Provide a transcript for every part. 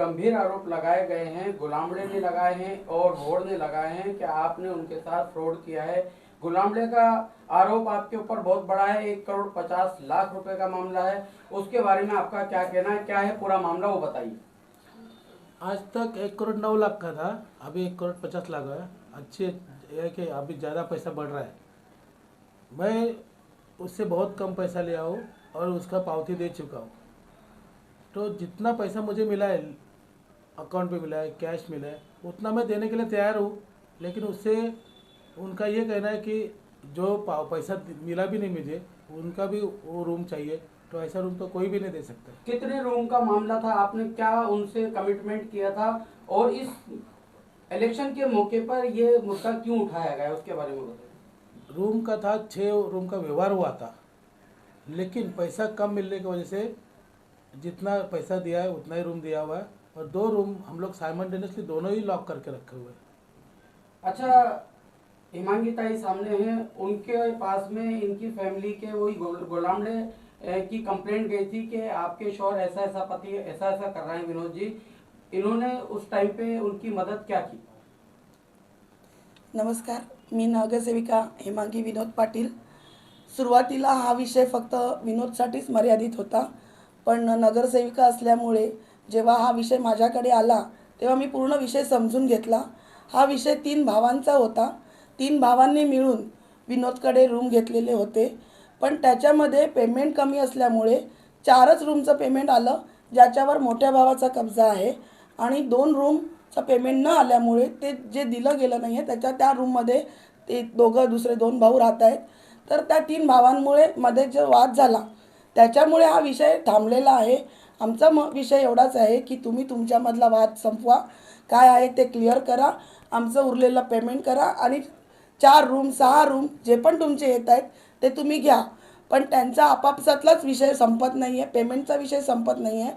गंभीर आरोप लगाए गए हैं, गुलामड़े ने लगाए हैं और वोड ने लगाए हैं कि आपने उनके साथ फ्रॉड किया है। गुलामड़े का आरोप आपके ऊपर बहुत बड़ा है, 1,50,00,000 रुपए का मामला है। उसके बारे में आपका क्या कहना है, क्या है पूरा मामला, वो बताइए। आज तक 1,09,00,000 का था, अभी 1,50,00,000 है। अच्छी है कि अभी ज़्यादा पैसा बढ़ रहा है। मैं उससे बहुत कम पैसा लिया हूँ और उसका पावती दे चुका हूँ। तो जितना पैसा मुझे मिला है, अकाउंट पे मिला है, कैश मिला है, उतना मैं देने के लिए तैयार हूँ। लेकिन उससे उनका ये कहना है कि जो पैसा मिला भी नहीं मुझे, उनका भी वो रूम चाहिए। तो ऐसा रूम तो कोई भी नहीं दे सकता। कितने रूम का मामला था, आपने क्या उनसे कमिटमेंट किया था, और इस इलेक्शन के मौके पर ये मुद्दा क्यों उठाया गया, उसके बारे में बताइए। रूम का था, 6 रूम का व्यवहार हुआ था, लेकिन पैसा कम मिलने की वजह से जितना पैसा दिया है उतना ही रूम दिया हुआ है। और 2 रूम हम लोग साइमल्टेनियसली दोनों ही लॉक करके रखे हुए हैं। अच्छा, हिमांगी ताई सामने हैं, उनके पास में इनकी फैमिली के वही गुलामड़े की कंप्लेंट गई थी कि आपके शौहर ऐसा ऐसा पति ऐसा ऐसा कर रहे हैं विनोद जी। इन्होंने उस टाइम पे उनकी मदद क्या की? नमस्कार, मी नगरसेविका हेमांगी विनोद पाटील। सुरुवातीला हा विषय फक्त विनोदसाठीच मर्यादित होता, पण नगरसेविका असल्यामुळे जेव्हा हा विषय माझ्याकडे आला तेव्हा मी पूर्ण विषय समजून घेतला। हा विषय 3 भावांचा होता। 3 भावांनी मिळून विनोदकडे रूम घेतलेले होते, पण त्याच्यामध्ये पेमेंट कमी असल्यामुळे 4च रूमचं पेमेंट आलं, ज्याच्यावर मोठ्या भावाचा कब्जा आहे। आणि 2 रूमचं पेमेंट न आल्यामुळे ते जे दिलं गेलं नाही आहे त्या रूममध्ये ते दोघं दुसरे 2 भाऊ राहत आहेत। तर त्या 3 भावांमुळे मध्ये जो वाद झाला त्याच्यामुळे हा विषय थांबलेला आहे। आमचा विषय एवढाच आहे की तुम्ही तुमच्यामधला वाद संपवा, काय आहे ते क्लिअर करा, आमचं उरलेलं पेमेंट करा आणि 4 रूम 6 रूम जे पण तुमचे येत आहेत ते तुम्ही घ्या। पण त्यांचा आपापसातलाच विषय संपत नाही आहे, पेमेंटचा विषय संपत नाही आहे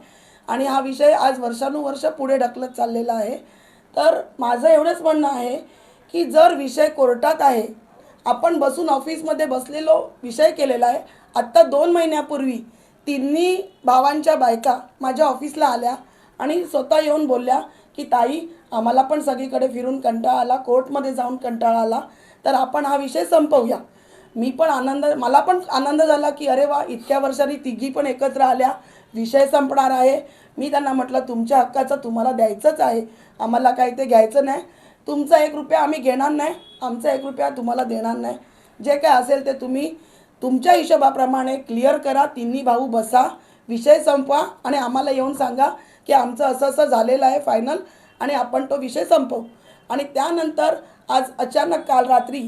आणि हा विषय आज वर्षानुवर्ष पुढे ढकलत चाललेला आहे। तर माझं एवढंच म्हणणं आहे की जर विषय कोर्टात आहे, आपण बसून ऑफिसमध्ये बसलेलो विषय केलेला आहे। आत्ता 2 महिन्यापूर्वी तिन्ही भावांच्या बायका माझ्या ऑफिसला आल्या आणि स्वतः येऊन बोलल्या की ताई, आम्हाला पण सगळीकडे फिरून कंटाळा आला, कोर्टमध्ये जाऊन कंटाळा आला, तर आपण हा विषय संपवूया। मला पण आनंद झाला की अरे वा, इतक्या वर्षांनी तिघी पण एकत्र आल्या, विषय संपणार आहे। मी त्यांना म्हटलं तुमच्या हक्काचं तुम्हाला द्यायचंच आहे, आम्हाला काही ते घ्यायचं नाही। तुमचा 1 रुपया आम्ही घेणार नाही, आमचा 1 रुपया तुम्हाला देणार नाही। जे काय असेल ते तुम्ही तुमच्या हिशोबाप्रमाणे क्लिअर करा, तिन्ही भाऊ बसा, विषय संपवा आणि आम्हाला येऊन सांगा की आमचं असं असं झालेलं आहे फायनल आणि आपण तो विषय संपवू। आणि त्यानंतर आज अचानक काल रात्री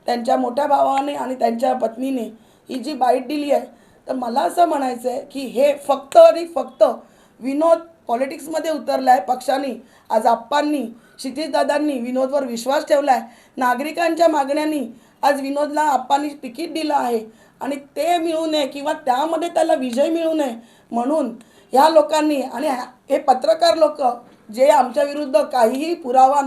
त्यांच्या मोठ्या भावाने आणि त्यांच्या पत्नीने ही जी बाईट दिली आहे, तर मला असं म्हणायचं आहे की हे फक्त आणि फक्त विनोद पॉलिटिक्समध्ये उतरला आहे पक्षाने। आज आप्पांनी, क्षितिजदादांनी विनोदवर विश्वास ठेवला आहे, नागरिकांच्या मागण्यांनी आज विनोदला आप्पांनी तिकीट दिलं आहे आणि ते मिळू नये किंवा त्यामध्ये त्याला विजय मिळू नये म्हणून ह्या लोकांनी आणि हे पत्रकार लोक जे आमच्या विरुद्ध काहीही पुरावा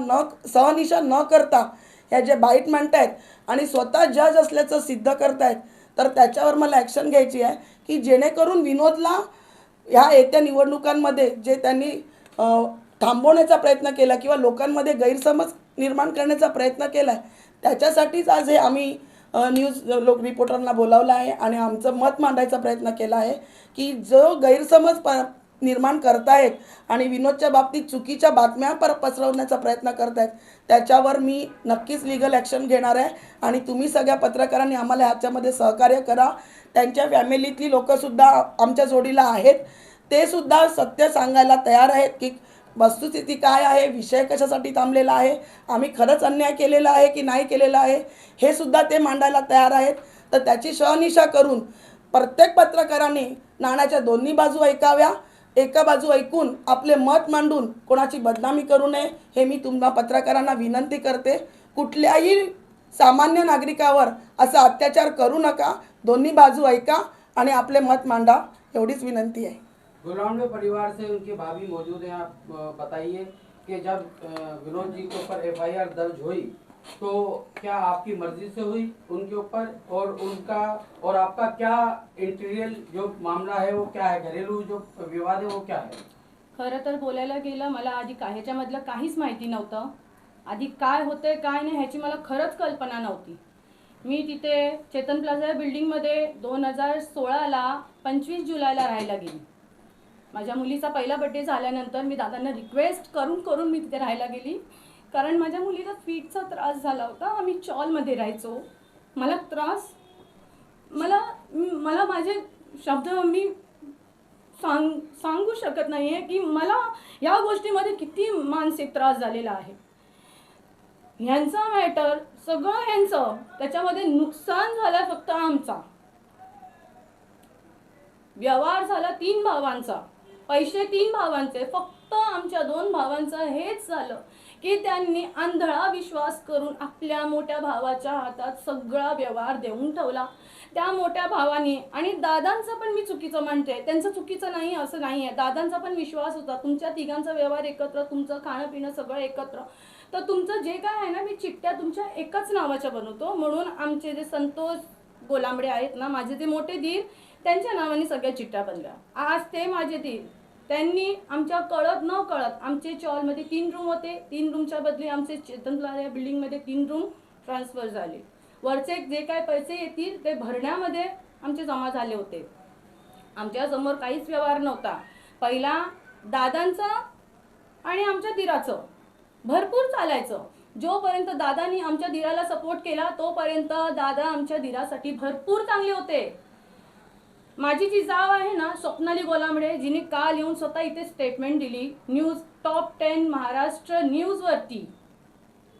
सहनिशा न करता ह्या जे बाईट म्हणतायत आणि स्वतः जज असल्याचं सिद्ध करतायत, तर त्याच्यावर मला ॲक्शन घ्यायची आहे की जेणेकरून विनोदला ह्या येत्या निवडणुकांमध्ये जे त्यांनी थांबवण्याचा प्रयत्न केला किंवा लोकांमध्ये गैरसमज निर्माण करण्याचा प्रयत्न केला आहे, त्याच्यासाठीच आज हे आम्ही न्यूज रिपोर्टरना बोलावलं आहे आणि आमचं मत मांडायचा प्रयत्न केला आहे की जो गैरसमज निर्माण करतायत आणि विनोदच्या बाबतीत चुकीच्या बातम्या पसरवण्याचा प्रयत्न करतायत, त्याच्यावर मी नक्कीच लीगल ॲक्शन घेणार आहे। आणि तुम्ही सगळ्या पत्रकारांनी आम्हाला ह्याच्यामध्ये सहकार्य करा। त्यांच्या फॅमिलीतली लोकंसुद्धा आमच्या जोडीला आहेत, ते सुद्धा सत्य सांगायला तयार आहेत की वस्तुस्थिती काय आहे, विषय कशासाठी थांबलेला आहे, आम्ही खरंच अन्याय केलेला आहे की नाही केलेला आहे, हे सुद्धा ते मांडायला तयार आहेत। तर त्याची शहानिशा करून प्रत्येक पत्रकारांनी नाण्याच्या दोन्ही बाजू ऐकाव्या, एका बाजू ऐकून आपले मत मांडून कोणाची बदनामी करू नये, हे मी तुम्हा पत्रकारांना विनंती करते। कुठल्याही सामान्य नागरिकावर असा अत्याचार करू नका, दोन्ही बाजू ऐका आणि आपले मत मांडा, एवढीच विनंती आहे। गुलामड़े परिवार से उनकी भाभी मौजूद हैं, आप बताइए कि जब विनोद जी के ऊपर एफआईआर दर्ज हुई तो क्या आपकी मर्जी से हुई उनके ऊपर, और उनका और आपका क्या इंटीरियर जो मामला है वो क्या है, घरेलू जो विवाद है वो क्या है? खरं तर बोलायला गेलं, मला आधी काय ह्याच्यामधलं काहीच माहिती नव्हतं. आधी काय होतंय काय नाही ह्याची मला खरंच कल्पना नव्हती. मी तिथे चेतन प्लाझा बिल्डिंगमध्ये 2016ला 25 जुलैला राहायला गेली. माझ्या मुलीचा पहिला बड्डे झाल्यानंतर मी दादांना रिक्वेस्ट करून करून मी तिथे राहायला गेली, कारण माझ्या मुलीला फीटचा त्रास झाला होता. आम्ही चॉलमध्ये राहायचो. मला त्रास मला माझे शब्द मी सांगू शकत नाही आहे की मला या गोष्टीमध्ये किती मानसिक त्रास झालेला आहे. ह्यांचा मॅटर सगळं ह्यांचं, त्याच्यामध्ये नुकसान झालं फक्त आमचा. व्यवहार झाला 3 भावांचा, पैसे 3 भावांचे, फक्त आमच्या 2 भावांचं हेच झालं की त्यांनी आंधळा विश्वास करून आपल्या मोठ्या भावाच्या हातात सगळा व्यवहार देऊन ठेवला. त्या मोठ्या भावाने, आणि दादांचं पण मी चुकीचं म्हणते, त्यांचं चुकीचं नाही असं नाही आहे, दादांचा पण विश्वास होता. तुमच्या तिघांचा व्यवहार एकत्र, तुमचं खाणं पिणं सगळं एकत्र, तर तुमचं जे काय आहे ना, मी चिठ्ठ्या तुमच्या एकाच नावाच्या बनवतो. म्हणून आमचे जे संतोष गोलांबडे आहेत ना, माझे ते मोठे दीर, त्यांच्या नावाने सगळ्या चिठ्ठ्या बनल्या. आज ते माझे दीर, त्यांनी आमच्या कळत न कळत, आमचे चॉलमध्ये 3 रूम होते, 3 रूमच्या बदली आमचे चेतन प्लाझा बिल्डिंगमध्ये 3 रूम ट्रान्सफर झाले. वरचे जे काय पैसे येतील ते भरण्यामध्ये आमचे जमा झाले होते. आमच्यासमोर काहीच व्यवहार नव्हता. पहिला दादांचा आणि आमच्या दिराचं भरपूर चालायचं. जोपर्यंत दादानी आमच्या दिराला सपोर्ट केला तोपर्यंत दादा आमच्या दिरासाठी भरपूर चांगले होते. माझी जी जाव आहे ना, स्वप्नाली गोलांबडे, जिने काल येऊन स्वतः इथे स्टेटमेंट दिली न्यूज टॉप 10 महाराष्ट्र न्यूजवरती,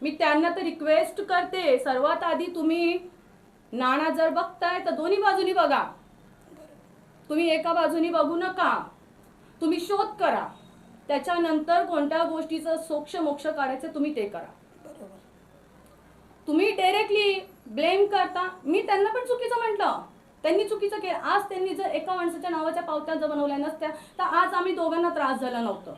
मी त्यांना तर रिक्वेस्ट करते, सर्वात आधी तुम्ही नाणा जर बघताय तर दोन्ही बाजूनी बघा. तुम्ही एका बाजूनी बघू नका, तुम्ही शोध करा. त्याच्यानंतर कोणत्या गोष्टीचं सोक्ष मोक्ष काढायचं तुम्ही ते करा. तुम्ही डायरेक्टली ब्लेम करता. मी त्यांना पण चुकीचं म्हटलं, त्यांनी चुकीचं केलं. आज त्यांनी जर एका माणसाच्या नावाच्या पावत्या जर बनवल्या नसत्या तर आज आम्ही दोघांना त्रास झाला नव्हतं.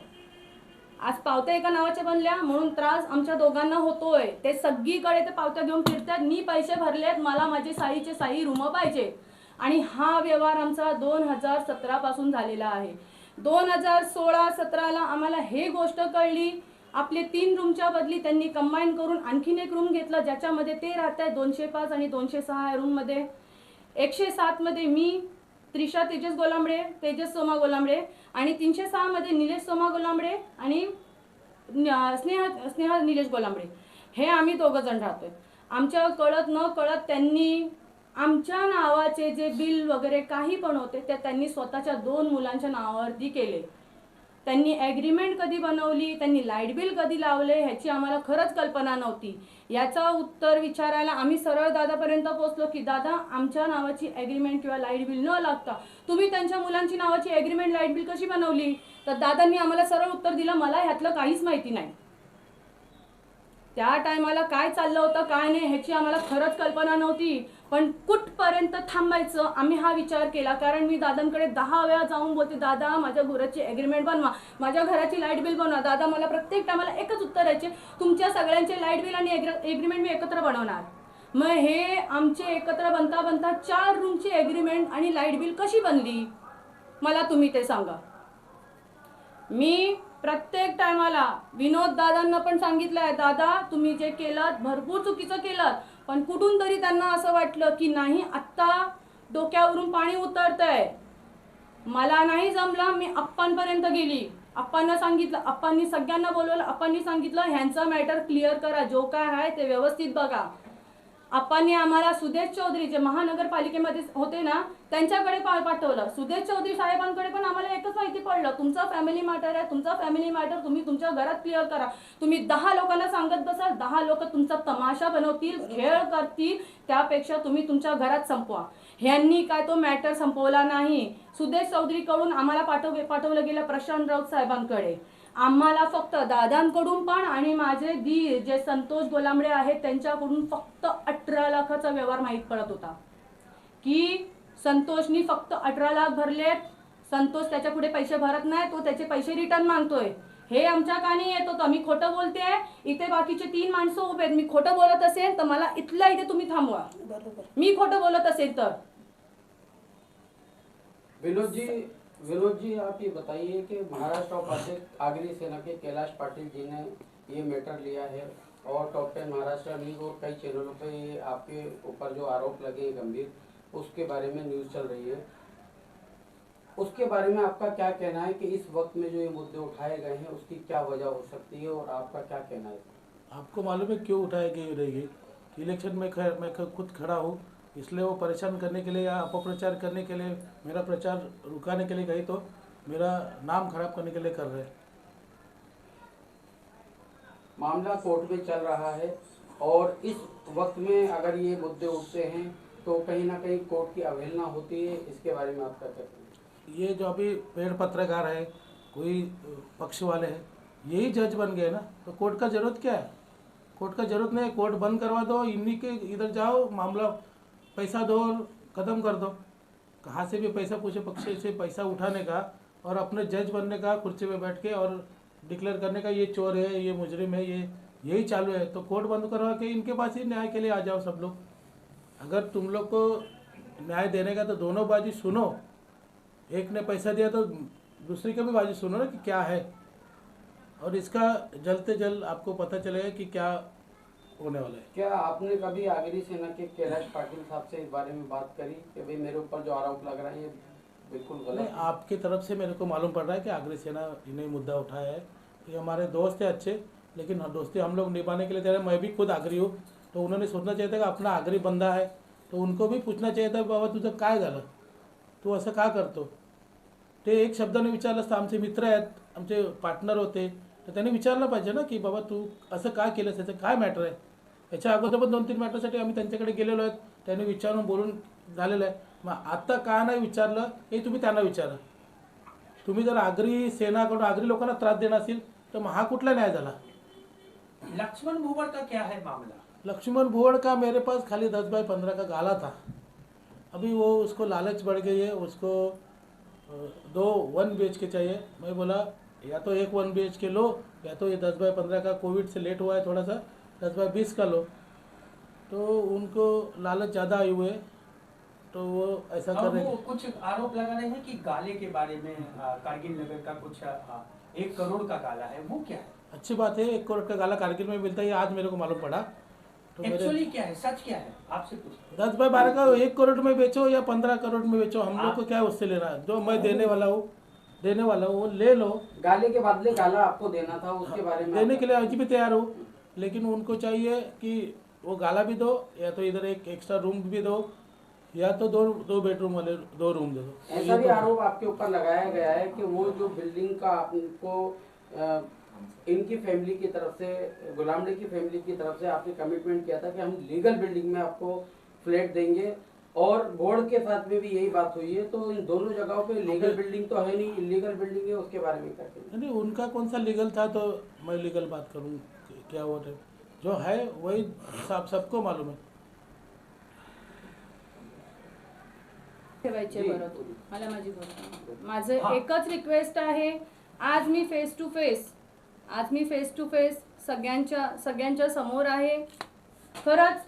आज पावत्या एका नावाच्या बनल्या म्हणून त्रास आमच्या दोघांना होतोय. ते सगळीकडे ते पावत्या घेऊन फिरतात, मी पैसे भरलेत, मला माझे साईचे साई रूम पाहिजे. आणि हा व्यवहार आमचा 2017 पासून झालेला आहे. 2016-17ला आम्हाला हे गोष्ट कळली. आपले 3 रूमच्या बदली त्यांनी कंबाईन करून आणखीन एक रूम घेतला, ज्याच्यामध्ये ते राहत आहे 205 आणि 206 रूममध्ये. 107 मध्ये मी, त्रिशा तेजस गोलांबडे, तेजस सोमा गोलांबडे, आणि 306 मध्ये निलेश सोमा गोलांबडे आणि स्नेहा निलेश गोलांबडे, हे आम्ही 2 जण राहतोय. आमच्या कळत न कळत त्यांनी आमच्या नावाचे जे बिल वगैरे काही पण होते ते त्यांनी स्वतःच्या 2 मुलांच्या नावावरती केले. त्यांनी ॲग्रीमेंट कधी बनवली, त्यांनी लाईट बिल कधी लावले, ह्याची आम्हाला खरंच कल्पना नव्हती. याचा उत्तर विचारायला आम्ही सरळ दादापर्यंत पोहोचलो की दादा, आमच्या नावाची ॲग्रीमेंट किंवा लाईट बिल न लागता तुम्ही त्यांच्या मुलांची नावाची ॲग्रीमेंट लाईट बिल कशी बनवली? तर दादांनी आम्हाला सरळ उत्तर दिलं, मला ह्यातलं काहीच माहिती नाही. त्या टायमाला काय चाललं होतं काय नाही ह्याची आम्हाला खरंच कल्पना नव्हती. पण कुठपर्यंत थांबायचं आम्ही हा विचार केला, कारण मी दादांकडे 10 वेळा जाऊन बोलते, दादा माझ्या घराची ॲग्रीमेंट बनवा, माझ्या घराची लाईट बिल बनवा. दादा मला प्रत्येक टायमाला एकच उत्तर यायचे, तुमच्या सगळ्यांचे लाईट बिल आणि ॲग्रीमेंट मी एकत्र बनवणार. मग हे आमचे एकत्र बनता बनता 4 रूमची ॲग्रीमेंट आणि लाईट बिल कशी बनली मला तुम्ही ते सांगा. मी प्रत्येक टायमाला विनोद दादांना पण सांगितलंय, दादा तुम्ही जे केलं भरपूर चुकीचं केलं, पण कुठून तरी त्यांना असं वाटलं की नाही आत्ता डोक्यावरून पाणी उतरतंय. मला नाही जमलं, मी अप्पांपर्यंत गेली, अप्पांना सांगितलं, अप्पांनी सगळ्यांना बोलवलं, अप्पांनी सांगितलं ह्यांचा मॅटर क्लिअर करा, जो काय आहे ते व्यवस्थित बघा. अप्पांनी आम्हाला सुदेश चौधरी जे महानगरपालिकेमध्ये होते ना त्यांच्याकडे पाठवलं. सुदेश चौधरी साहेबांकडे पण आम्हाला एकच माहिती पडलं, तुमचा फॅमिली मॅटर आहे, तुमचा फॅमिली मॅटर तुम्ही तुमच्या घरात क्लिअर करा. तुम्ही 10 लोकांना सांगत बसाल, 10 लोक तुमचा तमाशा बनवतील, खेळ करतील, त्यापेक्षा तुम्ही तुमच्या घरात संपवा. ह्यांनी काय तो मॅटर संपवला नाही. सुदेश चौधरीकडून आम्हाला पाठवलं गेलं प्रशांत राऊत साहेबांकडे. आम्हाला फक्त दादांकडून पण आणि माझे दीर जे संतोष गोलांबडे आहेत त्यांच्याकडून फक्त 18 लाखाचा व्यवहार माहीत पडत होता की संतोषनी फक्त 18 लाख भरलेत. संतोष त्याच्या पुढे पैसे भरत नाही, तो त्याचे पैसे रिटर्न मागतोय. हे आमच्या कानी येत होतं. मी खोटं बोलते, इथे बाकीचे 3 माणसं उभे आहेत, मी खोटं बोलत असेल तर मला इथल्या इथे तुम्ही थांबवा. बरोबर, मी खोटं बोलत असेल तर. विनोद जी, आप ये बताइए कि महाराष्ट्र उपाध्यक्ष आगरी सेना के कैलाश पाटिल जी ने ये मैटर लिया है और टॉप 10 महाराष्ट्र न्यूज और कई चैनलों पे ये आपके ऊपर जो आरोप लगे हैं गंभीर, उसके बारे में न्यूज़ चल रही है। उसके बारे में आपका क्या कहना है कि इस वक्त में जो ये मुद्दे उठाए गए हैं उसकी क्या वजह हो सकती है और आपका क्या कहना है? आपको मालूम है क्यों उठाई गई रहेगी? इलेक्शन में मैं खुद खड़ा हूँ, इसलिए वो परेशान करने के लिए या अपप्रचार करने के लिए, मेरा प्रचार रुकाने के लिए गई तो मेरा नाम खराब करने के लिए कर रहे हैं। मामला कोर्ट में चल रहा है और इस वक्त में अगर ये मुद्दे उठते हैं तो कहीं ना कहीं कोर्ट की अवहेलना होती है, इसके बारे में आपका क्या कहना है? ये जो अभी पेड़ पत्रकार है, कोई पक्ष वाले हैं, यही जज बन गए ना, तो कोर्ट का जरूरत क्या है? कोर्ट का जरूरत नहीं है, कोर्ट बंद करवा दो, इन्हीं के इधर जाओ, मामला पैसा दो और ख़त्म कर दो। कहाँ से भी पैसा पूछे पक्ष से पैसा उठाने का और अपने जज बनने का, कुर्सी पे बैठ के और डिक्लेयर करने का ये चोर है, ये मुजरिम है, ये यही चालू है। तो कोर्ट बंद करवा के इनके पास ही न्याय के लिए आ जाओ सब लोग। अगर तुम लोग को न्याय देने का तो दोनों बाजू सुनो, एक ने पैसा दिया तो दूसरी का भी बाजू सुनो ना कि क्या है, और इसका जल्द से जल्द आपको पता चलेगा कि क्या होने वाला है। क्या आपने कभी आगरी सेना के कैलाश पाटिल साहब से इस बारे में बात करी कि भाई मेरे ऊपर जो आरोप लग रहा है ये बिल्कुल गलत नहीं, है? आपकी तरफ से मेरे को मालूम पड़ रहा है कि आगरी सेना इन्हें मुद्दा उठाया है। ये हमारे दोस्त है अच्छे, लेकिन दोस्ती हम लोग निभाने के लिए तैयार। मैं भी खुद आगरी हूँ, तो उन्होंने सोचना चाहिए था कि अपना आगरी बंदा है तो उनको भी पूछना चाहिए था, बाबा तुझं काय झालं, तू असं का करतो? ते एक शब्दाने विचारलं असतं, आमचे मित्र आहेत, आमचे पार्टनर होते, तर त्यांनी विचारलं पाहिजे ना की बाबा तू असं का केलंस, याचं काय मॅटर आहे? याच्या अगोदर पण 2-3 मॅटरसाठी आम्ही त्यांच्याकडे गेलेलो आहेत, त्यांनी विचारून बोलून झालेलं आहे। मग आता का नाही विचारलं हे तुम्ही त्यांना विचारा। तुम्ही जर आगरी सेनाकडून आगरी लोकांना त्रास देणार असेल तर मग हा कुठला न्याय झाला? लक्ष्मण भुवर का क्या है मामला? लक्ष्मण भुवर का मेरे पास खाली 10 बाय 15 का गाला था। अभी वो उसको लालच बढ़ गई है, उसको 2 1 BHK चाहिए। मैं बोला या तो एक 1 BHK लो, या तो ये 10 बाय 15 का कोविड से लेट हुआ है थोड़ा सा, 10 बाय 20 का लो। तो उनको लालच ज़्यादा आई हुई है, तो वो ऐसा कर अब रहे वो हैं। कुछ आरोप लगा रहे हैं कि गाले के बारे में, कारगिल नगर का कुछ 1 करोड़ का गाला है, वो क्या है? अच्छी बात है, 1 करोड़ का गाला कारगिल में मिलता है, ये आज मेरे को मालूम पड़ा। तो मेरे एक्चुअली क्या है, सच क्या है, आपसे पूछ। 10 बाय 12 का 1 करोड़ में बेचो या 15 करोड़ में बेचो, हम लोग को क्या है उससे लेना? जो मैं देने वाला हूँ वो ले लो। गाले के बदले गाला आपको देना था, उसके बारे में देने के लिए आज भी तैयार हूँ, लेकिन उनको चाहिए कि वो गाला भी दो, या तो इधर एक एक्स्ट्रा रूम भी दो, या तो दो बेडरूम वाले 2 रूम दे दो। ऐसा भी आरोप आपके ऊपर लगाया गया है कि वो जो बिल्डिंग का आपको इनकी फैमिली की तरफ से, गुलामड़े की फैमिली की तरफ से आपने कमिटमेंट किया था कि हम लीगल बिल्डिंग में आपको फ्लैट देंगे, और बोर्ड के साथ में भी यही बात हुई है। तो इन दोनों जगहों पे लीगल बिल्डिंग तो है नहीं, इलीगल बिल्डिंग है, उसके बारे में क्या कहेंगे? नहीं, उनका कौन सा लीगल था तो मैं लीगल बात करूँ क्या? वो जो है वही सबको मालूम है। ठेवायचे जी. परत मला माझी गोष्ट, माझं एकच रिक्वेस्ट आहे, आज मी फेस टू फेस सगळ्यांच्या समोर आहे। खरंच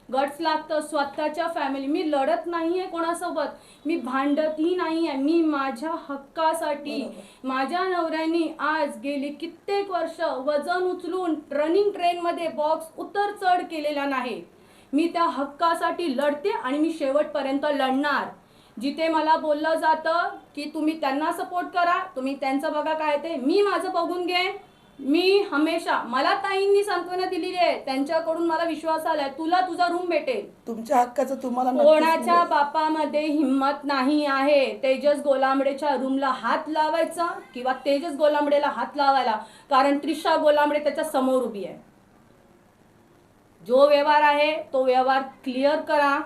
गट्स लागतं स्वतःच्या फॅमिली। मी लढत नाहीये कोणासोबत, मी भांडतही नाहीये, मी माझ्या हक्कासाठी, माझ्या नवऱ्याने आज गेली कित्येक वर्ष वजन उचलून रनिंग ट्रेनमध्ये बॉक्स उतर चढ केलेला नाही। मी त्या हक्कासाठी लढते आणि मी शेवटपर्यंत लढणार। जिथे मला बोललं जातं की तुम्ही त्यांना सपोर्ट करा, तुम्ही त्यांचं बघा काय ते, मी माझं बघून घेईन। मी हमेशा, मला ताईंनी सांत्वना दिलेली आहे, त्यांच्याकडून मला विश्वास आलाय, तुला तुझा रूम भेटेल। तुमच्या हक्काचं तुम्हाला नक्कीच कोणाच्या मिळेल. बापामध्ये हिम्मत नाही आहे तेजस गोलांबडेच्या रूमला हात लावायचा किंवा तेजस गोलांबडेला हात लावायला, कारण त्रिशा गोलांबडे त्याच्या समोर उभी आहे। जो व्यवहार आहे तो व्यवहार क्लिअर करा।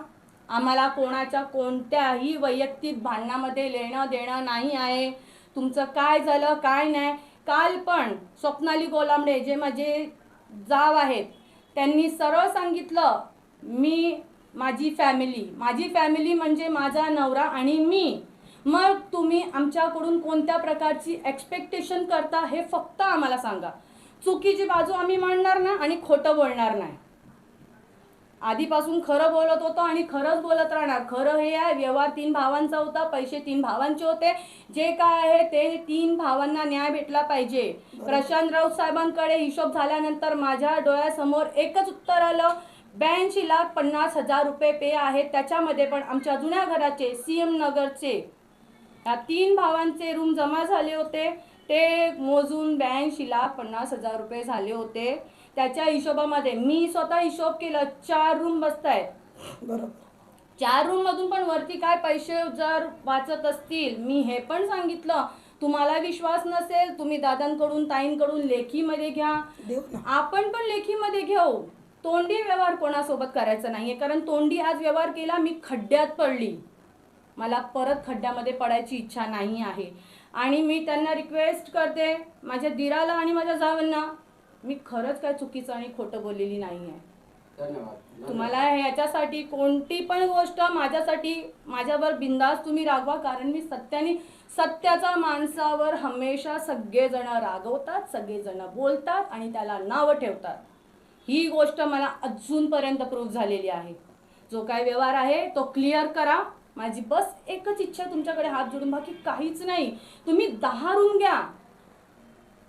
आम्हाला कोणाच्या कोणत्याही वैयक्तिक भांडणामध्ये लेणं देणं नाही आहे। तुमचं काय झालं काय नाही, काल पण स्वप्नाली गोलांबडे जे माझे जाव आहेत त्यांनी सरळ सांगितलं, माझी फॅमिली म्हणजे माझा नवरा आणि मी। मग तुम्ही आमच्याकडून कोणत्या प्रकारची एक्सपेक्टेशन करता हे फक्त आम्हाला सांगा। चुकीची बाजू आम्ही मांडणार ना आणि खोटं बोलणार नाही। आधीपासून खरं बोलत होतो आणि खरंच बोलत राहणार. खरं हे आहे, व्यवहार 3 भावांचा होता, पैसे 3 भावांचे होते. जे काय आहे ते 3 भावांना न्याय भेटला पाहिजे. प्रशांत राऊत साहेबांकडे हिशोब झाल्यानंतर माझ्या डोळ्यासमोर एकच उत्तर आलं, 82,50,000 रुपये पे आहेत. त्याच्यामध्ये पण आमच्या जुन्या घराचे CM नगरचे या 3 भावांचे रूम जमा झाले होते. ते मोजून 82,50,000 रुपये झाले होते. त्याच्या हिशोबामध्ये मी स्वतः हिशोब केलं, 4 रूम बसतायत. बरोबर. 4 रूम मधून पण वरती काय पैसे जर वाचत असतील, मी हे पण सांगितलं, तुम्हाला विश्वास नसेल तुम्ही दादांकडून ताईंकडून लेखीमध्ये घ्या, देऊ ना. आपण पण लेखीमध्ये घेऊ. तोंडी व्यवहार कोणासोबत करायचा नाहीये, कारण तोंडी आज व्यवहार केला मी खड्ड्यात पडली, मला परत खड्ड्यामध्ये पडायची इच्छा नाही आहे. आणि मी त्यांना रिक्वेस्ट करते, माझ्या दिराला आणि माझ्या जावांना, मी खरंच काय चुकीचं आणि खोटं बोललेली नाही आहे. धन्यवाद. तुम्हाला ह्याच्यासाठी कोणती पण गोष्ट माझ्यासाठी माझ्यावर बिंदास तुम्ही रागवा, कारण मी सत्याचा माणसावर हमेशा सगळेजण रागवतात, सगळेजण बोलतात आणि त्याला नावं ठेवतात. ही गोष्ट मला अजूनपर्यंत प्रूव्ह झालेली आहे. जो काय व्यवहार आहे तो क्लिअर करा. माझी बस एकच इच्छा तुमच्याकडे हात जोडून, बाकी काहीच नाही. तुम्ही 10 रूम घ्या,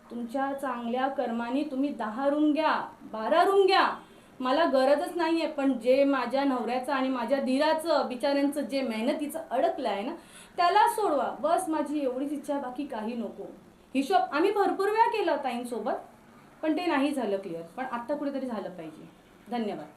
तुमच्या चांगल्या कर्माने तुम्ही 10 रूम घ्या, 12 रूम घ्या, मला गरजच नाहीये. पण जे माझ्या नवऱ्याचं आणि माझ्या धीराचं बिचाऱ्यांचं जे मेहनतीचं अडकलं आहे ना, त्याला सोडवा. बस माझी एवढीच इच्छा, बाकी काही नको. हिशोब आम्ही भरपूर वेळा केला ताईंसोबत, पण ते नाही झालं क्लिअर. पण आत्ता कुठेतरी झालं पाहिजे. धन्यवाद.